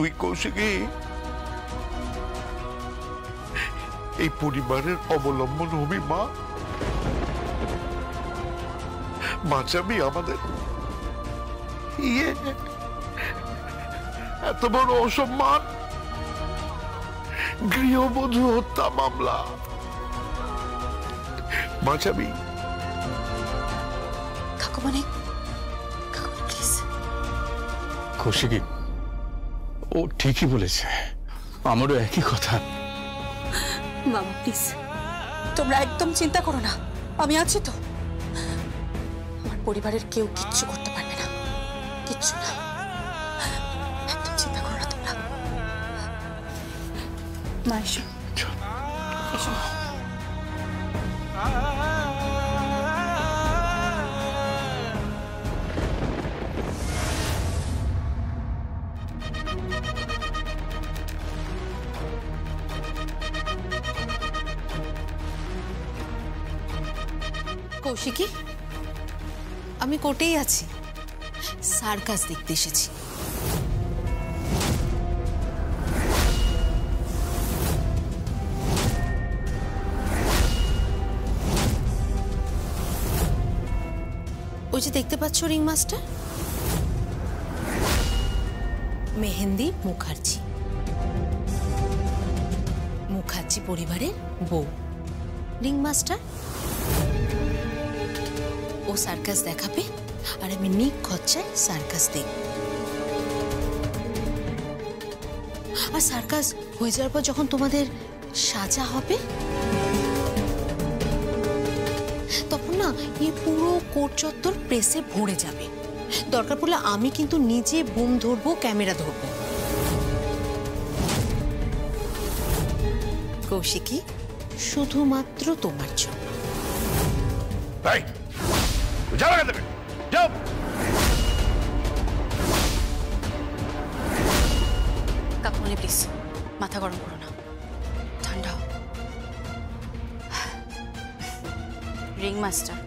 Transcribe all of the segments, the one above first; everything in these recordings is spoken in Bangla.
তুই কৌশিকী এই পরিবারের অবলম্বন হবি মা, বাঁচাবি আমাদের। এত বড় অসম্মান, গৃহবধূ হত্যা মামলা, বাঁচাবি। কাকুমণি, কৌশিকী ও ঠিকই বলেছে, আমারও একই কথা। মামা প্লিজ, তোমরা একদম চিন্তা করো না, আমি আছি তো। আমার পরিবারের কেউ কিচ্ছু করতে পারবে না, কিচ্ছু না, একদম চিন্তা করো না তোমরা। মা এসো, এসো। কৌশিকী, আমি কোর্টেই আছি, সার্কাস দেখতে এসেছি। ওই যে দেখতে পাচ্ছ রিং মাস্টার, মেহেন্দি মুখার্জি, মুখার্জি পরিবারের বউ। রিং মাস্টার ও সার্কাস দেখাবে আর আমি নিখরচায় সার্কাস দেখব। আর সার্কাস হয়ে যাওয়ার পর যখন তোমাদের সাজা হবে তখন না এই পুরো কোর্ট চত্বর প্রেসে ভরে যাবে। দরকার পড়লে আমি কিন্তু নিজে বুম ধরবো, ক্যামেরা ধরবো। কৌশিকী, শুধুমাত্র তোমার জন্য। কাকুমণি প্লিজ, মাথা গরম করো না, ঠান্ডা হও। রিং মাস্টার,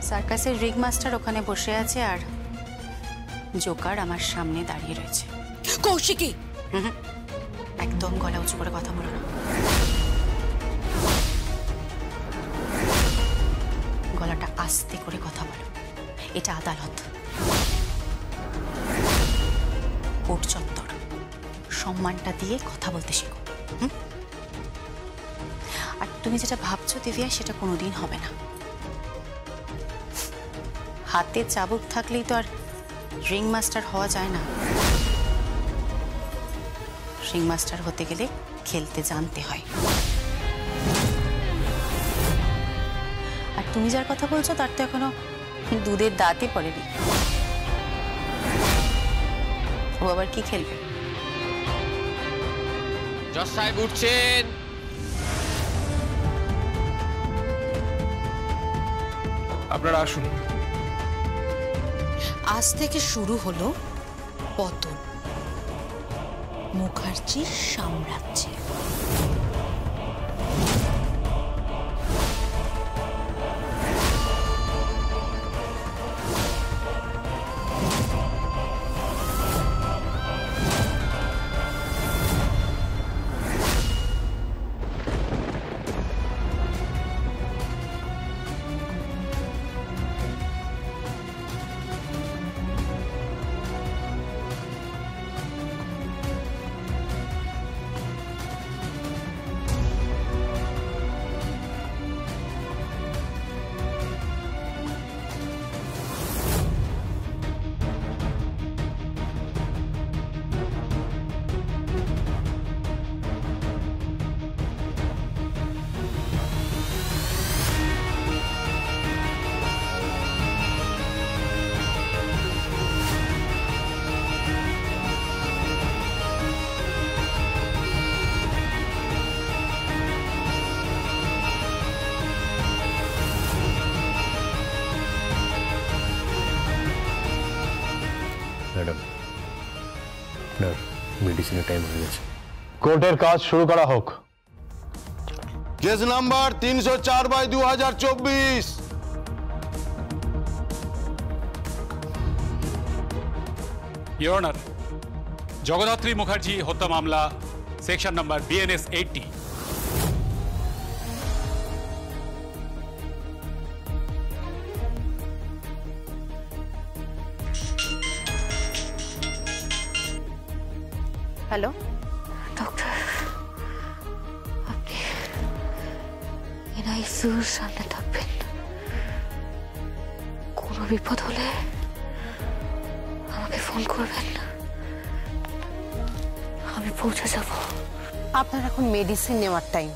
সার্কাসের রিং মাস্টার ওখানে বসে আছে আর জোকার আমার সামনে দাঁড়িয়ে রয়েছে। কৌশিকী, একদম গলা উঁচু করে কথা বলো না, গলাটা আস্তে করে কথা বলো। এটা আদালত, কোর্ট চত্বর, সম্মানটা দিয়ে কথা বলতে শেখো। আর তুমি যেটা ভাবছো দিব্যা, সেটা কোনোদিন হবে না। হাতে চাবুক থাকলেই তো আর রিং মাস্টার হওয়া যায় না। রিং মাস্টার হতে গেলে খেলতে জানতে হয়। আর তুমি যার কথা বলছো তার তো এখনো দুধের দাঁতই পড়েনি, ও আবার কি খেলবে? জজ সাহেব উঠছেন। আপনারা আসুন। আজ থেকে শুরু হলো পতন মুখার্জির সাম্রাজ্যে। ম্যাডাম, আপনার মেডিসিনের টাইম হয়ে গেছে। কোর্টের কাজ শুরু করা হোক। Case number 304/2024। Your honour, Jagaddhatri Mukherjee হত্যা মামলা, section number BNS 80। Hello, doctor, আপনি এনআইসিউর সামনে থাকবেন। কোনো বিপদ হলে আমাকে ফোন করবেন, আমি পৌঁছে যাব। আপনার এখন মেডিসিন নেওয়ার টাইম।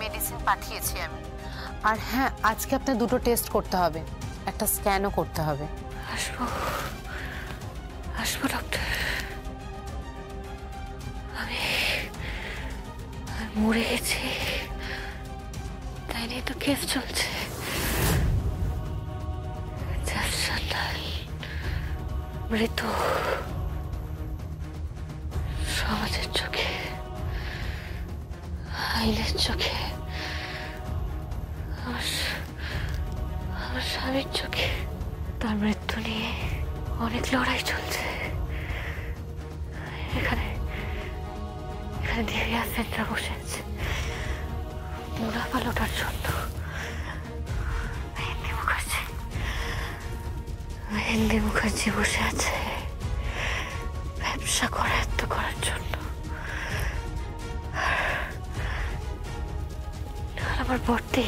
মেডিসিন পাঠিয়েছি আমি। আর হ্যাঁ, আজকে আপনার দুটো টেস্ট করতে হবে, একটা স্ক্যানও করতে হবে। আসবো আসবো ডক্টর। আমি মরে গেছি, তাই নিয়ে তো কেস চলছে। মৃত সমাজের চোখে, আইনের চোখে, আমার স্বামীর চোখে তার মৃত্যু নিয়ে অনেক লড়াই চলছে। এখানে দিব্যা সেন্টার বসে আছে মুনাফা লোটার জন্য। মেহেন্দি মুখার্জি বসে আছে ব্যবসা করার জন্য। আর আমার বর্দি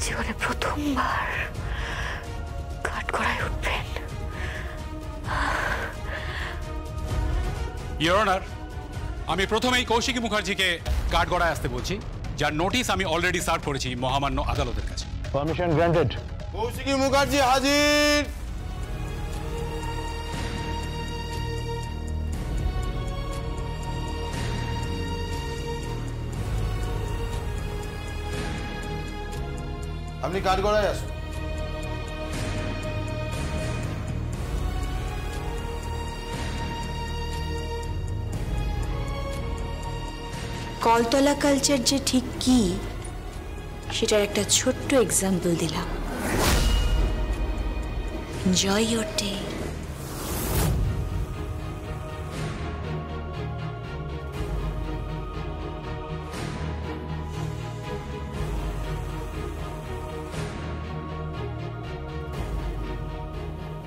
জীবনে প্রথমবার কাঠগড়ায় উঠবেন। ইওর অনার, আমি প্রথমেই কৌশিকী মুখার্জিকে কাঠগড়ায় আসতে বলছি, যার নোটিশ আমি অলরেডি সার্ভ করেছি মহামান্য আদালতের কাছে। Permission granted. কৌশিকী মুখার্জি হাজির। আপনি কাঠগড়ায় আসুন। কলতলা কালচার যে ঠিক কি সেটার একটা ছোট্ট এক্সাম্পল দিলাম। Enjoy your day.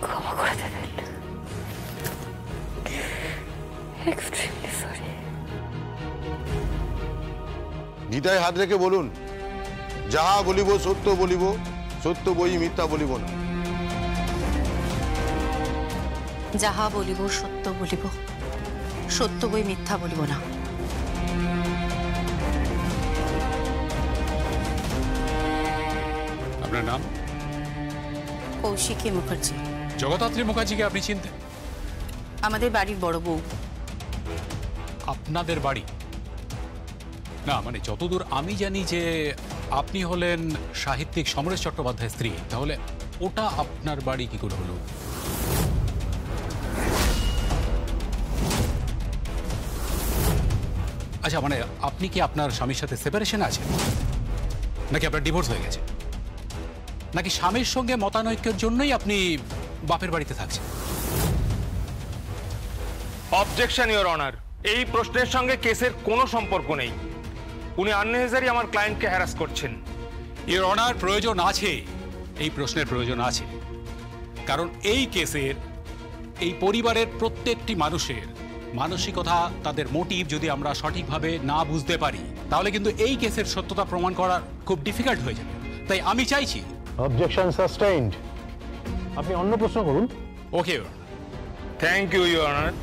ক্ষমা করে দেবেন, এক্সট্রিমলি সরি। গীতায় হাত রেখে বলুন, যাহা বলিব সত্য বলিব, সত্য বই মিথ্যা বলিব না। যাহা বলিব সত্য বলিব, সত্য বই মিথ্যা বলিব না। আপনার নাম? কৌশিকী মুখার্জি। জগদ্ধাত্রী মুখার্জিকে আপনি চিনতেন? আমাদের বাড়ির বড় বউ। আপনাদের বাড়ি? না, মানে যতদূর আমি জানি যে আপনি হলেন সাহিত্যিক সমরেশ চট্টোপাধ্যায়ের স্ত্রী, তাহলে ওটা আপনার বাড়ি কি করে হলো? আচ্ছা, মানে আপনি কি আপনার স্বামীর সাথে সেপারেশন আছেন, নাকি আপনার ডিভোর্স হয়ে গেছে, নাকি স্বামীর সঙ্গে মতানৈক্যের জন্যই আপনি বাপের বাড়িতে থাকছেন? অবজেকশন ইওর অনার, এই প্রশ্নের সঙ্গে কেসের কোনো সম্পর্ক নেই। উনি আননেসেসারি আমার ক্লায়েন্টকে হ্যারাস করছেন। ইওর অনার, প্রয়োজন আছে, এই প্রশ্নের প্রয়োজন আছে, কারণ এই কেসের এই পরিবারের প্রত্যেকটি মানুষের মানসিকতা, তাদের মোটিভ যদি আমরা সঠিকভাবে না বুঝতে পারি, তাহলে কিন্তু এই কেসের সত্যতা প্রমাণ করা খুব ডিফিকাল্ট হয়ে যাবে। তাই আমি চাইছি। Objection sustained. আপনি অন্য প্রশ্ন করুন। Okay, thank you your honour.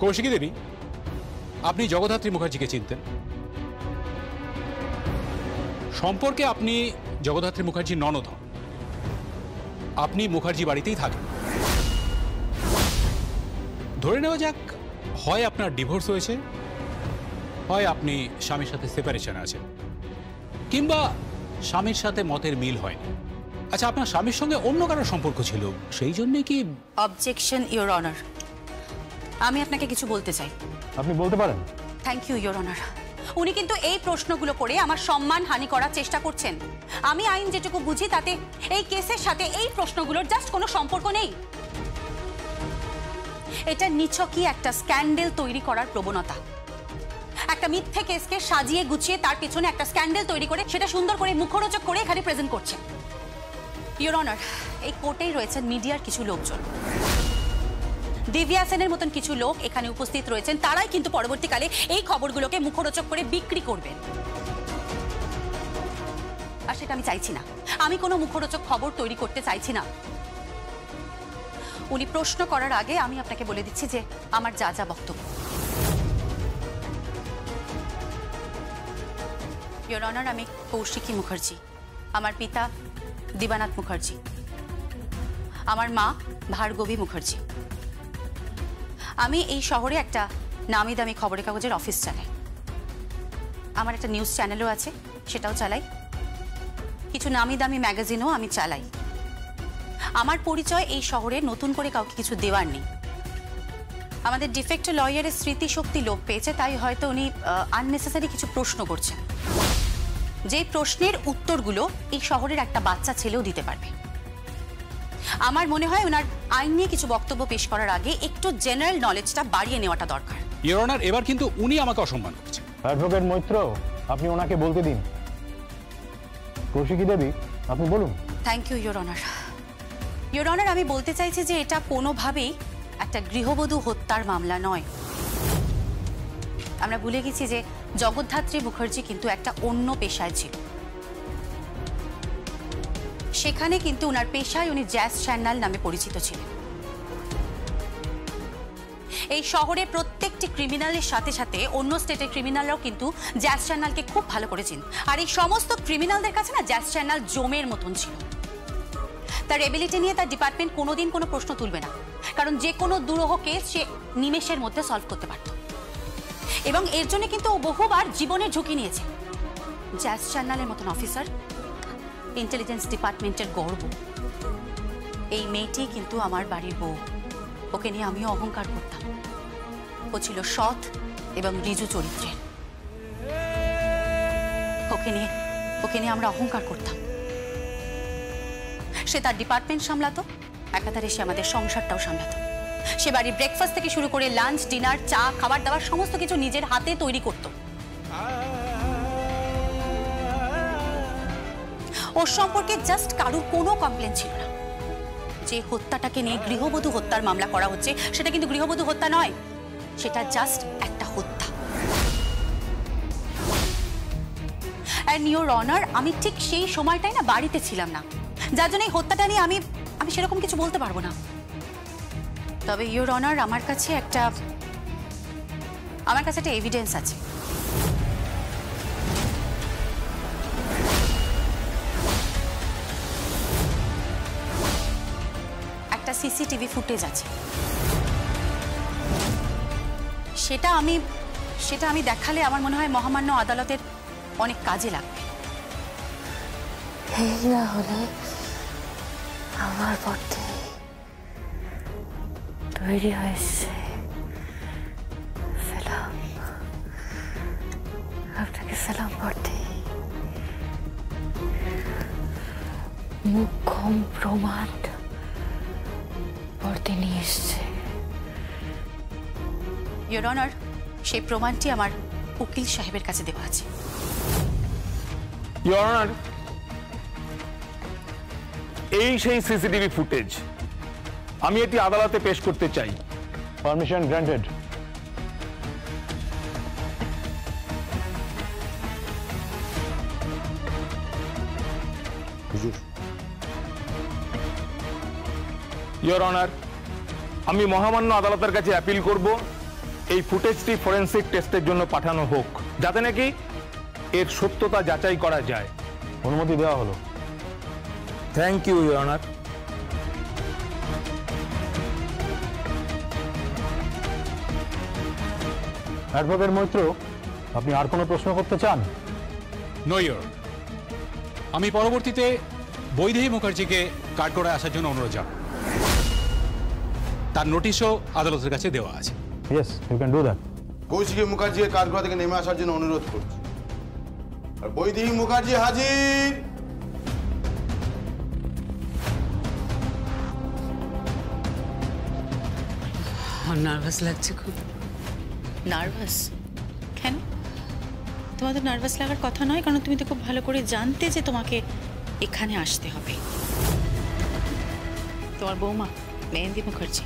Kaushiki Devi, আপনি জগদ্ধাত্রী মুখার্জিকে চিনতেন? সম্পর্কে আপনি জগদ্ধাত্রী মুখার্জির ননদ হন, আপনি মুখার্জি বাড়িতেই থাকেন। ধরে নেওয়া যাক, হয় আপনার ডিভোর্স হয়েছে, হয় আপনি স্বামীর সাথে সেপারেশনে আছেন, কিংবা স্বামীর সাথে মতের মিল হয়নি। আচ্ছা, আপনার স্বামীর সঙ্গে অন্য কারোর সম্পর্ক ছিল, সেই জন্যে কি? অবজেকশন ইওর অনার, আমি আপনাকে কিছু বলতে চাই। আপনি বলতে পারেন। Thank you your honour. উনি কিন্তু এই প্রশ্নগুলো করে আমার সম্মান হানি করার চেষ্টা করছেন। আমি আইন যেটুকু বুঝি তাতে এই কেসের সাথে এই প্রশ্নগুলোর জাস্ট কোনো সম্পর্ক নেই। এটা নিছকই একটা স্ক্যান্ডেল তৈরি করার প্রবণতা। একটা মিথ্যে কেসকে সাজিয়ে গুছিয়ে তার পেছনে একটা স্ক্যান্ডেল তৈরি করে সেটা সুন্দর করে মুখরোচক করে এখানে প্রেজেন্ট করছে। ইওর অনার, এই কোর্টেই রয়েছেন মিডিয়ার কিছু লোকজন। দিব্যা সেনের মতন কিছু লোক এখানে উপস্থিত রয়েছেন, তারাই কিন্তু পরবর্তীকালে এই খবরগুলোকে মুখরোচক করে বিক্রি করবেন। আর সেটা আমি চাইছি না। আমি কোনো মুখরোচক খবর তৈরি করতে চাইছি না। উনি প্রশ্ন করার আগে আমি আপনাকে বলে দিচ্ছি যে আমার যা যা বক্তব্য। ইওর অনার, আমি কৌশিকী মুখার্জি, আমার পিতা দিবানাথ মুখার্জি, আমার মা ভার্গবী মুখার্জি। আমি এই শহরে একটা নামি দামি খবরের কাগজের অফিস চালাই। আমার একটা নিউজ চ্যানেলও আছে, সেটাও চালাই। কিছু নামি দামি ম্যাগাজিনও আমি চালাই। আমার পরিচয় এই শহরে নতুন করে কাউকে কিছু দেওয়ার নেই। আমাদের ডিফেক্ট লয়ারের স্মৃতিশক্তি লোপ পেয়েছে, তাই হয়তো উনি আননেসেসারি কিছু প্রশ্ন করছেন, যে প্রশ্নের উত্তরগুলো এই শহরের একটা বাচ্চা ছেলেও দিতে পারবে। আমার মনে হয় ওনার আইন নিয়ে কিছু বক্তব্য পেশ করার আগে একটু জেনারেল নলেজটা বাড়িয়ে নেওয়াটা দরকার। ইওর অনার, এবার কিন্তু উনি আমাকে অসম্মান করছেন। অ্যাডভোকেট মৈত্র, আপনি ওনাকে বলতে দিন। কৌশিকী দেবী, আপনি বলুন। Thank you your honour. Your honour, আমি বলতে চাইছি যে এটা কোনোভাবেই একটা গৃহবধূ হত্যার মামলা নয়। আমরা ভুলে গেছি যে জগদ্ধাত্রী মুখার্জি কিন্তু একটা অন্য পেশায় ছিল। সেখানে কিন্তু ওনার পেশায় উনি জ্যাজ চ্যানেল নামে পরিচিত ছিলেন। এই শহরে প্রত্যেকটি ক্রিমিনালের সাথে সাথে অন্য স্টেটের ক্রিমিনালরাও কিন্তু জ্যাজ চ্যানেলকে খুব ভালো করে চিনেন। আর এই সমস্ত ক্রিমিনালদের কাছে না জ্যাজ চ্যানেল জমের মতন ছিল। তার এবিলিটি নিয়ে তার ডিপার্টমেন্ট কোনোদিন কোনো প্রশ্ন তুলবে না, কারণ যে কোনো দুরূহ কেস সে নিমেষের মধ্যে সলভ করতে পারত। এবং এর জন্য কিন্তু ও বহুবার জীবনের ঝুঁকি নিয়েছে। জ্যাজ চ্যানেলের মতন অফিসার, ইন্টেলিজেন্স ডিপার্টমেন্টের গর্ব। এই মেয়েটি কিন্তু আমার বাড়ির বউ। ওকে নিয়ে আমিও অহংকার করতাম। ও ছিল সৎ এবং ঋজু চরিত্রের। ওকে নিয়ে আমরা অহংকার করতাম। সে তার ডিপার্টমেন্ট সামলাতো, একাধারে সে আমাদের সংসারটাও সামলাতো। সে বাড়ির ব্রেকফাস্ট থেকে শুরু করে লাঞ্চ, ডিনার, চা, খাবার দাবার সমস্ত কিছু নিজের হাতে তৈরি করত। ওর সম্পর্কে জাস্ট কারুর কোনো কমপ্লেন ছিল না। যে হত্যাটাকে নিয়ে গৃহবধূ হত্যার মামলা করা হচ্ছে, সেটা কিন্তু গৃহবধূ হত্যা নয়, সেটা জাস্ট একটা হত্যা। এন্ড ইওর অনার, আমি ঠিক সেই সময়টাই না বাড়িতে ছিলাম না, যার জন্য এই হত্যাটা নিয়ে আমি সেরকম কিছু বলতে পারবো না। তবে ইওর অনার, আমার কাছে একটা এভিডেন্স আছে। একটা সিসিটিভি ফুটেজ আছে। সেটা আমি দেখালে আমার মনে হয় মহামান্য আদালতের অনেক কাজে লাগবে। না হলে আমার পথে তৈরি হয়েছে। সালাম, আপনাকে সালাম করতে মুখ্যম প্রমাণ পড়তে নিয়ে এসছে। ইওর অনার, সেই প্রমাণটি আমার উকিল সাহেবের কাছে দেওয়া আছে। ইওর অনার, এই সেই সিসিটিভি ফুটেজ। আমি এটি আদালতে পেশ করতে চাই। Permission granted. হুজুর, ইওর অনার, আমি মহামান্য আদালতের কাছে অ্যাপিল করব এই ফুটেজটি ফরেনসিক টেস্টের জন্য পাঠানো হোক, যাতে নাকি এর সত্যতা যাচাই করা যায়। অনুমতি দেওয়া হলো। Thank you your honour. Advocate Maitra, আপনি আর কোনো প্রশ্ন করতে চান? No your. আমি পরবর্তীতে বৈদেহী মুখার্জিকে কাঠগড়ায় আসার জন্য অনুরোধ জানাব। তার নোটিশও আদালতের কাছে দেওয়া আছে। Yes, you can do that. Kaushiki মুখার্জিকে কাঠগড়া থেকে নেমে আসার জন্য অনুরোধ করছি। আর বৈদেহী মুখার্জি হাজির। আমার নার্ভাস লাগছে খুব। নার্ভাস কেন? তোমার তো নার্ভাস লাগার কথা নয়, কারণ তুমি তো খুব ভালো করে জানতে যে তোমাকে এখানে আসতে হবে। তোমার বৌমা মেহেন্দি মুখার্জি,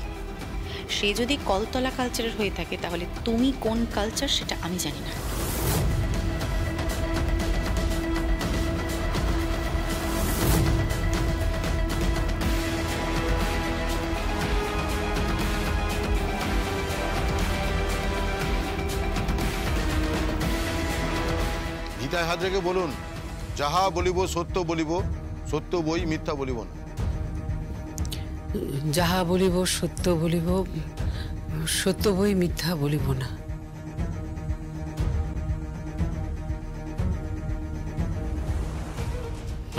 সে যদি কলতলা কালচারের হয়ে থাকে তাহলে তুমি কোন কালচার সেটা আমি জানি না। গীতায় হাত রেখে বলুন, যাহা বলিব সত্য বলিব, সত্য বই মিথ্যা বলিব না। যাহা বলিব সত্য বলিব, সত্য বই মিথ্যা বলিব না।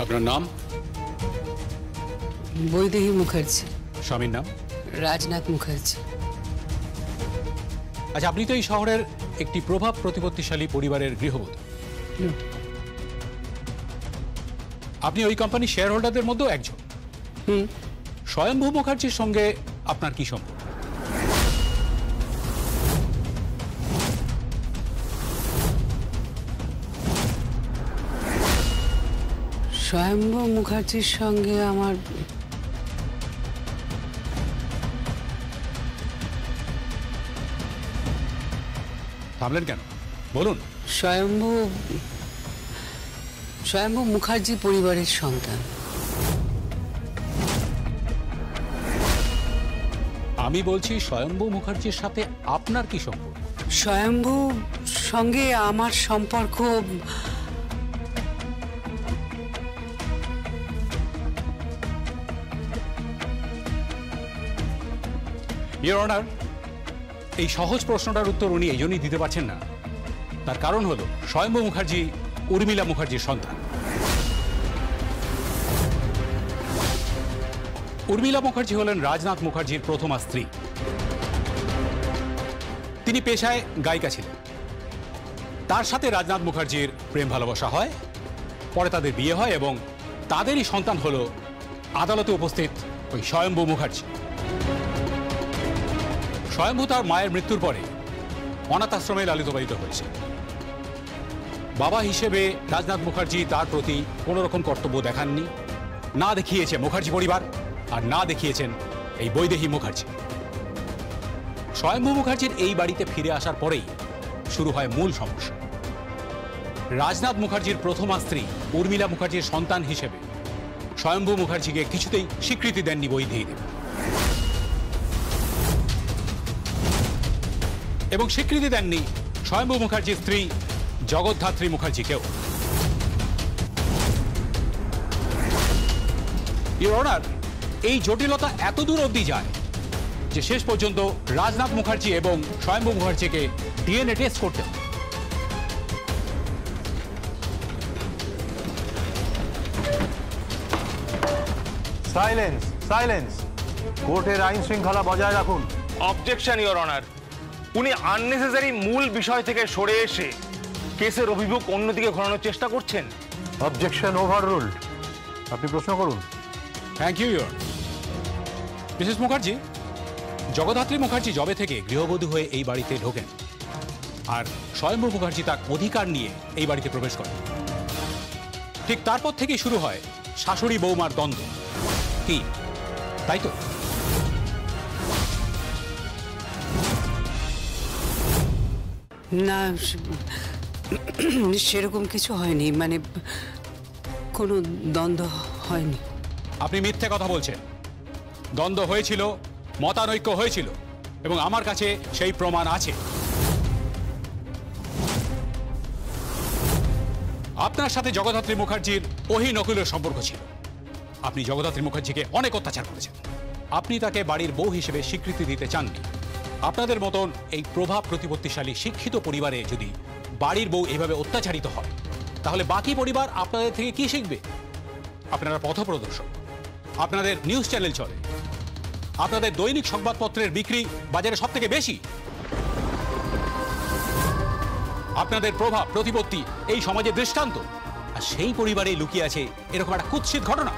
আপনার নাম? বৈদেহী মুখার্জি। স্বামীর নাম? রাজনাথ মুখার্জি। আচ্ছা, আপনি তো এই শহরের একটি প্রভাব প্রতিপত্তিশালী পরিবারের গৃহবধূ। আপনি ওই কোম্পানির শেয়ার হোল্ডারদের মধ্যেও একজন। স্বয়ম্ভু মুখার্জির সঙ্গে আপনার কি সম্পর্ক? স্বয়ম্ভু মুখার্জির সঙ্গে আমার থামলেন কেন? বলুন। স্বয়ম্ভু মুখার্জি পরিবারের সন্তান। আমি বলছি স্বয়ম্ভু মুখার্জির সাথে আপনার কি সম্পর্ক? স্বয়ম্ভু সঙ্গে আমার সম্পর্ক ইওর অনার, এই সহজ প্রশ্নটার উত্তর উনি এই জন্যই দিতে পারছেন না। তার কারণ হলো স্বয়ম্ভু মুখার্জি উর্মিলা মুখার্জির সন্তান। উর্মিলা মুখার্জি হলেন রাজনাথ মুখার্জির প্রথমা স্ত্রী। তিনি পেশায় গায়িকা ছিলেন। তার সাথে রাজনাথ মুখার্জির প্রেম ভালোবাসা হয়, পরে তাদের বিয়ে হয় এবং তাদেরই সন্তান হলো আদালতে উপস্থিত ওই স্বয়ম্ভু মুখার্জি। স্বয়ম্ভু তার মায়ের মৃত্যুর পরে অনাথ আশ্রমে লালিত পালিত হয়েছে। বাবা হিসেবে রাজনাথ মুখার্জি তার প্রতি কোনো রকম কর্তব্য দেখাননি, না দেখিয়েছে মুখার্জি পরিবার, আর না দেখিয়েছেন এই বৈদেহী মুখার্জি। স্বয়ম্ভু মুখার্জির এই বাড়িতে ফিরে আসার পরেই শুরু হয় মূল সমস্যা। রাজনাথ মুখার্জির প্রথমা স্ত্রী উর্মিলা মুখার্জির সন্তান হিসেবে স্বয়ম্ভু মুখার্জিকে কিছুতেই স্বীকৃতি দেননি বৈদেহী দেবী, এবং স্বীকৃতি দেননি স্বয়ম্ভু মুখার্জির স্ত্রী জগদ্ধাত্রী মুখার্জিকেও। ইওর অনার, এই জটিলতা এত দূর অবধি যায় যে শেষ পর্যন্ত রাজনাথ মুখার্জি এবং স্বয়ম্ভু মুখার্জিকে ডিএনএ টেস্ট করতে হবে। Silence, silence. কোর্টের আইন শৃঙ্খলা বজায় রাখুন। অবজেকশন ইওর অনার, উনি আননেসেসারি মূল বিষয় থেকে সরে এসে কেসের অভিযোগ অন্যদিকে ঘোরানোর চেষ্টা করছেন। Objection overruled. আপনি প্রশ্ন করুন। Thank you your Mrs Mukherjee. Jagaddhatri Mukherjee যবে থেকে গৃহবধূ হয়ে এই বাড়িতে ঢোকেন, আর স্বয়ম্ভু মুখার্জি তার অধিকার নিয়ে এই বাড়িতে প্রবেশ করেন, ঠিক তারপর থেকেই শুরু হয় শাশুড়ি বৌমার দ্বন্দ্ব। কি তাই তো? না, সেরকম কিছু হয়নি, মানে কোনো দ্বন্দ্ব হয়নি। আপনি মিথ্যে কথা বলছেন। দ্বন্দ্ব হয়েছিল, মতানৈক্য হয়েছিল, এবং আমার কাছে সেই প্রমাণ আছে। আপনার সাথে জগদ্ধাত্রী মুখার্জির ওহি নকুলের সম্পর্ক ছিল। আপনি জগদ্ধাত্রী মুখার্জিকে অনেক অত্যাচার করেছেন। আপনি তাকে বাড়ির বউ হিসেবে স্বীকৃতি দিতে চাননি। আপনাদের মতন এই প্রভাব প্রতিপত্তিশালী শিক্ষিত পরিবারে যদি বাড়ির বউ এভাবে অত্যাচারিত হয়, তাহলে বাকি পরিবার আপনাদের থেকে কি শিখবে? আপনারা পথপ্রদর্শক, আপনাদের নিউজ চ্যানেল চলে, আপনাদের দৈনিক সংবাদপত্রের বিক্রি বাজারে সব থেকে বেশি। আপনাদের প্রভাব প্রতিপত্তি এই সমাজে দৃষ্টান্ত, আর সেই পরিবারে লুকিয়ে আছে এরকম একটা কুৎসিত ঘটনা।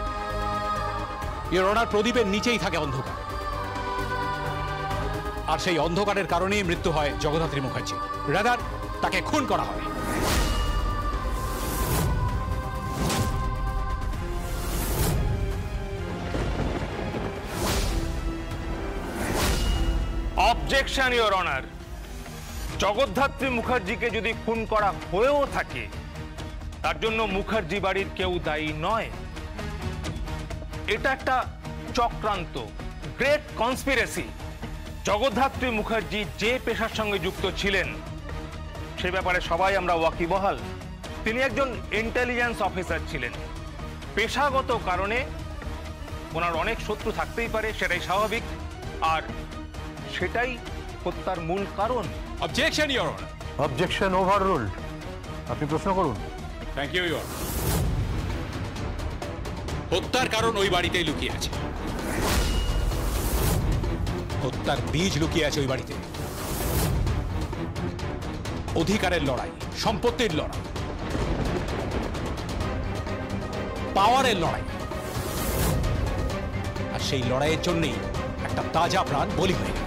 ইওর অনার, প্রদীপের নিচেই থাকে অন্ধকার, আর সেই অন্ধকারের কারণেই মৃত্যু হয় জগদ্ধাত্রী মুখার্জি। রাদার তাকে খুন করা হয়। অবজেকশন ইওর অনার, জগদ্ধাত্রী মুখার্জিকে যদি খুন করা হয়েও থাকে তার জন্য মুখার্জি বাড়ির কেউ দায়ী নয়। এটা একটা চক্রান্ত, গ্রেট কনস্পিরেসি। জগদ্ধাত্রী মুখার্জি যে পেশার সঙ্গে যুক্ত ছিলেন সে ব্যাপারে সবাই আমরা ওয়াকিবহাল। তিনি একজন ইন্টেলিজেন্স অফিসার ছিলেন। পেশাগত কারণে ওনার অনেক শত্রু থাকতেই পারে, সেটাই স্বাভাবিক, আর সেটাই হত্যার মূল কারণ। Objection your honour. Objection overruled. আপনি প্রশ্ন করুন। Thank you your. হত্যার কারণ ওই বাড়িতেই লুকিয়ে আছে, হত্যার বীজ লুকিয়ে আছে ওই বাড়িতে। অধিকারের লড়াই, সম্পত্তির লড়াই, পাওয়ারের লড়াই, আর সেই লড়াইয়ের জন্যই একটা তাজা প্রাণ বলি হয়ে গেল।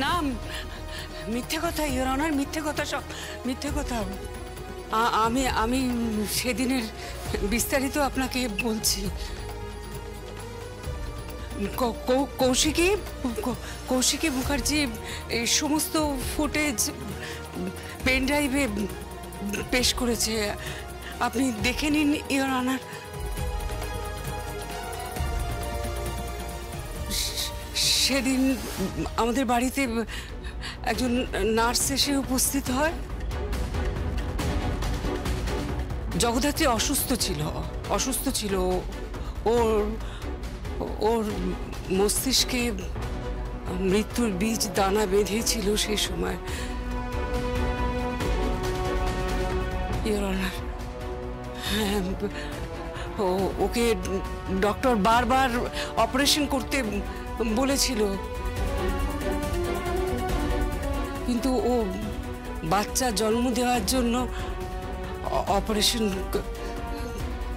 না, মিথ্যে কথা ইওর অনার, মিথ্যে কথা, সব মিথ্যে কথা। আমি সেদিনের বিস্তারিত আপনাকে বলছি। কৌশিকী মুখার্জি এই সমস্ত ফুটেজ পেন ড্রাইভে পেশ করেছে, আপনি দেখে নিন ইওর অনার। সেদিন আমাদের বাড়িতে একজন নার্স এসে উপস্থিত হয়। জগদ্ধাত্রী অসুস্থ ছিল। ওর মস্তিষ্কে মৃত্যুর বীজ দানা বেঁধেছিল সেই সময়। ইওর অনার, হ্যাঁ, ওকে ডক্টর বারবার অপারেশন করতে বলেছিল, কিন্তু ও বাচ্চা জন্ম দেওয়ার জন্য অপারেশন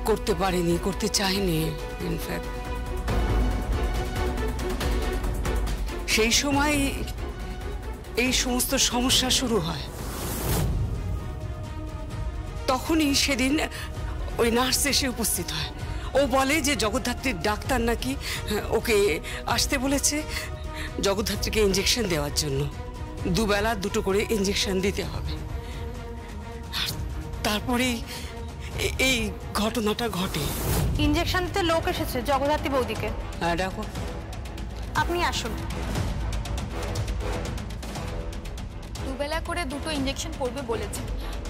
করতে পারেনি, করতে চায়নি। ইনফ্যাক্ট সেই সময় এই সমস্ত সমস্যা শুরু হয়। তখনই সেদিন ওই নার্স এসে উপস্থিত হয়। ও বলে যে জগদ্ধাত্রীর ডাক্তার নাকি ওকে আসতে বলেছে জগদ্ধাত্রীকে ইঞ্জেকশন দেওয়ার জন্য। দুবেলা দুটো করে ইঞ্জেকশন দিতে হবে। তারপরে এই ঘটনাটা ঘটে। ইঞ্জেকশন দিতে লোক এসেছে জগদ্ধাত্রী বৌদিকে। হ্যাঁ, ডাকো। আপনি আসুন। দুবেলা করে দুটো ইঞ্জেকশন পড়বে বলেছে,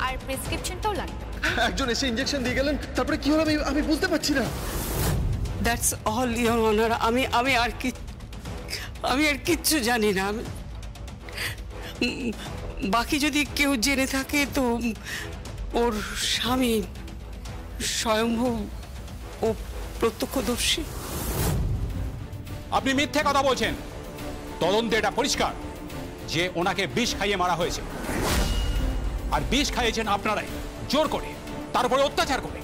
আর প্রেসক্রিপশনটাও লাগবে। একজন এসে ইঞ্জেকশন দিয়ে গেলেন, তারপরে কি হলো আমি বুঝতে পারছি না। That's all your honour. আমি আর কিচ্ছু জানি না। বাকি যদি কেউ জেনে থাকে তো ওর স্বামী স্বয়ম্ভু ও প্রত্যক্ষদর্শী। আপনি মিথ্যে কথা বলছেন। তদন্তে এটা পরিষ্কার যে ওনাকে বিষ খাইয়ে মারা হয়েছে, আর বিষ খাইয়েছেন আপনারাই, জোর করে, তার উপরে অত্যাচার করে।